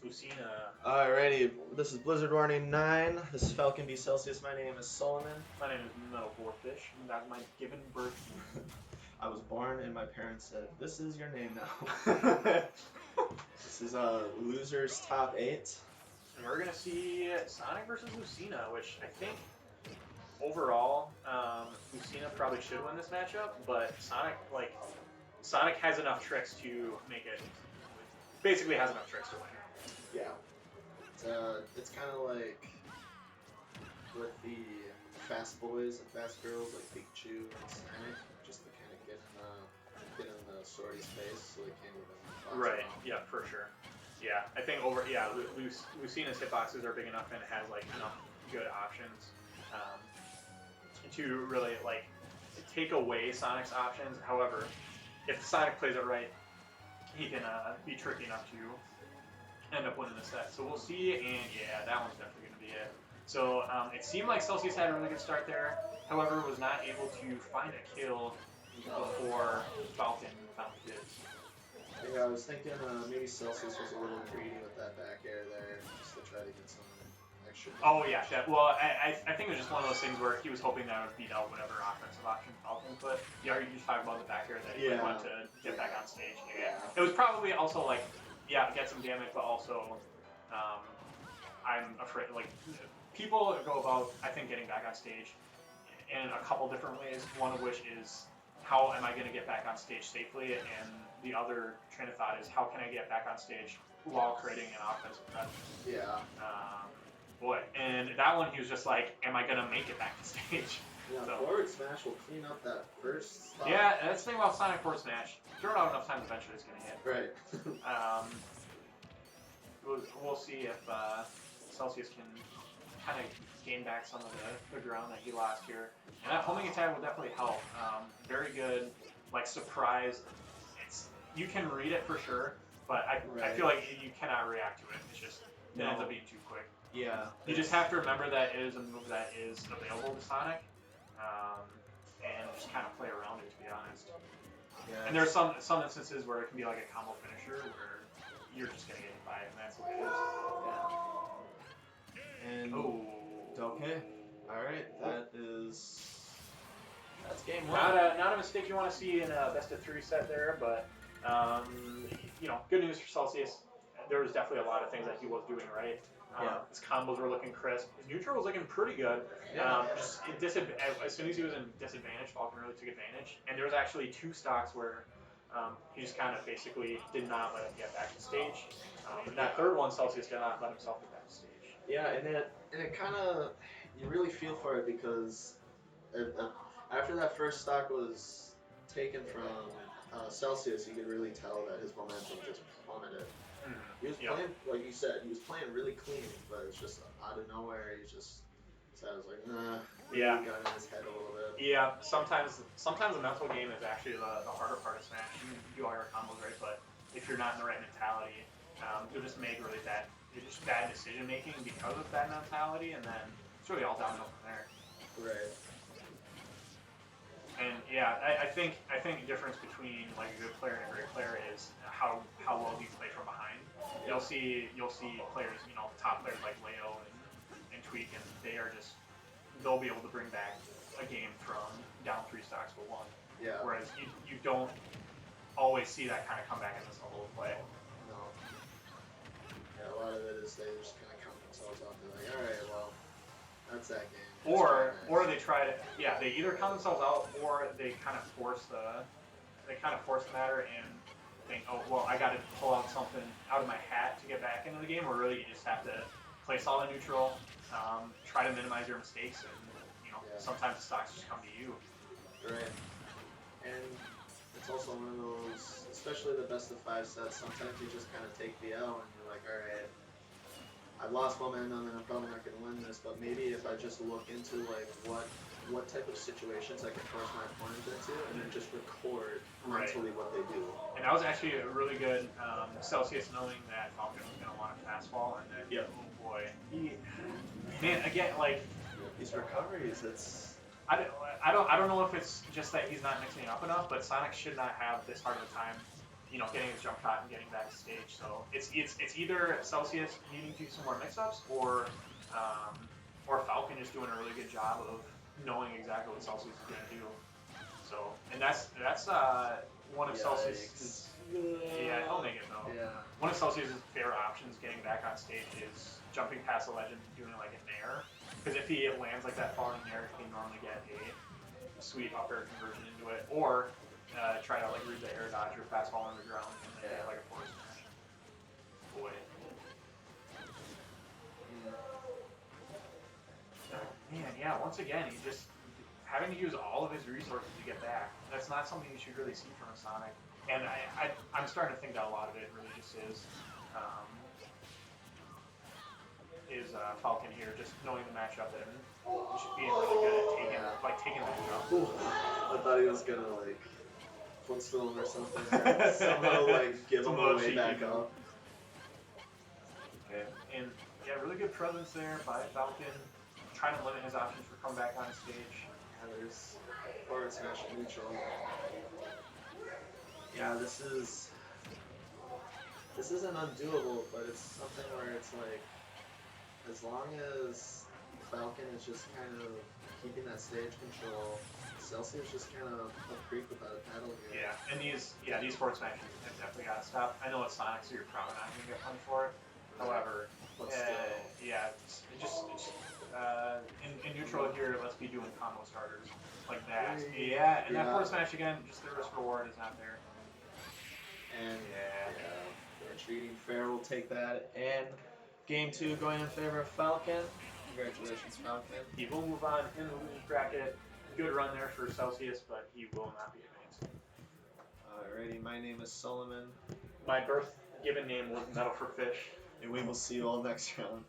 Lucina. Alrighty, this is Blizzard Warning 9. This is Falcon v Celsius. My name is Solomon. My name is Metal Boarfish, and that's my given birth. I was born and my parents said, "This is your name now." This is Loser's Top 8. And we're gonna see Sonic versus Lucina, which I think overall Lucina probably should win this matchup, but Sonic has enough tricks to make it. Basically, has enough tricks to win. Yeah. It's kind of like with the fast boys and fast girls like Pikachu and Sonic, just to kind of get in the Swordy's face so they can't even box Right. around. Yeah, for sure. Yeah, I think Lucina's hitboxes are big enough and has like enough good options to really like take away Sonic's options. However, if Sonic plays it right, he can be tricky enough to end up winning the set. So we'll see, and yeah, that one's definitely going to be it. So it seemed like Celsius had a really good start there. However, was not able to find a kill before Falcon found his. Yeah, I was thinking maybe Celsius was a little greedy with that back air there, just to try to get some extra. Oh yeah, well, I think it was just one of those things where he was hoping that it would beat out whatever offensive option Falcon put. You just talked about the back air that he wanted to get back on stage. Yeah. It was probably also like, get some damage, but also I'm afraid, like, people go about, I think, getting back on stage in a couple different ways, one of which is how am I going to get back on stage safely, and the other train of thought is how can I get back on stage while creating an offensive threat. Yeah. Boy, and that one he was just like, am I going to make it back to stage? Yeah, so, forward smash will clean up that first spot. Yeah, and that's the thing about Sonic forward smash. Throw it out enough times, eventually it's going to hit. Right. We'll see if Celsius can kind of gain back some of the ground that he lost here. And that homing attack will definitely help. Very good, like, surprise. You can read it for sure, but I feel like you cannot react to it. It's just, it ends up being too quick. Yeah. You just have to remember that it is a move that is available to Sonic, and just kind of play around it, to be honest. Yeah. And there are some instances where it can be like a combo finisher where you're just going to get hit by it, and that's what it is. Yeah. And okay. Alright, that's game one. Not a mistake you want to see in a best of 3 set there, but good news for Celsius. There was definitely a lot of things that he was doing right. His combos were looking crisp. His neutral was looking pretty good. As soon as he was in disadvantage, Falcon really took advantage. And there was actually 2 stocks where he just kind of basically did not let him get back to stage. And that third one, Celsius did not let himself get back to stage. Yeah, and it kind of, you really feel for it because after that first stock was taken from Celsius, you could really tell that his momentum just plummeted. He was playing, like you said, he was playing really clean, but it's just out of nowhere, he just sounds like, got in his head a little bit. Yeah, sometimes the mental game is actually the harder part of Smash. You can do all your combos right, but if you're not in the right mentality, you'll just make really bad decision making because of that mentality, and then it's really all downhill from there. Right. And I think the difference between like a good player and a great player is how well you play from behind. You'll see players, top players like Leo and Tweak, and they'll be able to bring back a game from down 3 stocks to 1. Yeah. Whereas you don't always see that kind of comeback in this level of play. No. Yeah, a lot of it is they just kind of count themselves out. They're like, all right, well, that's that game. Or they try to, they either count themselves out or they kind of force the matter and think, oh, well, I got to pull out something out of my hat to get back into the game, or really you just have to play solid neutral, try to minimize your mistakes, and sometimes the stocks just come to you. Right. And it's also one of those, especially the best of 5 sets, sometimes you just kind of take the L and you're like, all right, I've lost momentum and I'm probably not going to win this, but maybe if I just look into like what type of situations I can force my opponent into, and then just record mentally what they do. And that was actually a really good Celsius knowing that Falcon was going to want a fastball, and then oh boy, these recoveries, it's. I don't know if it's just that he's not mixing it up enough, but Sonic should not have this hard of a time getting his jump shot and getting back to stage. So it's either Celsius needing to do some more mix-ups, or Falcon just doing a really good job of knowing exactly what Celsius is going to do. So, and that's one of Celsius's. Yeah, he'll make it though. Yeah. One of Celsius's favorite options getting back on stage is jumping past the legend and doing like a nair. Because if he lands like that falling nair, he can normally get a sweet up air conversion into it, or try to like read the air dodge or fast fall on the ground and then get like a forward smash. Boy. Man, yeah. Once again, he just having to use all of his resources to get back. That's not something you should really see from a Sonic. And I'm starting to think that a lot of it really just is Falcon here, just knowing the matchup and just being really good at taking that jump. Ooh, I thought he was gonna like footstool him or something, or somehow like give him a way back up. Okay. And yeah, really good presence there by Falcon, trying to limit his options for coming back on stage. Yeah, there's forward smash neutral. Yeah, this isn't undoable, but it's something where it's like, as long as Falcon is just kind of keeping that stage control, Celsius just kind of a creep without a paddle here. Yeah, and these forward smashes have definitely got to stop. I know it's Sonic, so you're probably not going to get punished for it. However, in neutral here, let's be doing combo starters like that. Yeah, and that forward smash again, just the risk reward is not there. And they're treating fair. We'll take that. And game 2 going in favor of Falcon. Congratulations, Falcon. He will move on in the losers bracket. Good run there for Celsius, but he will not be advanced. Alrighty, my name is Solomon. My birth given name was Metal for Fish. And we will see you all next round.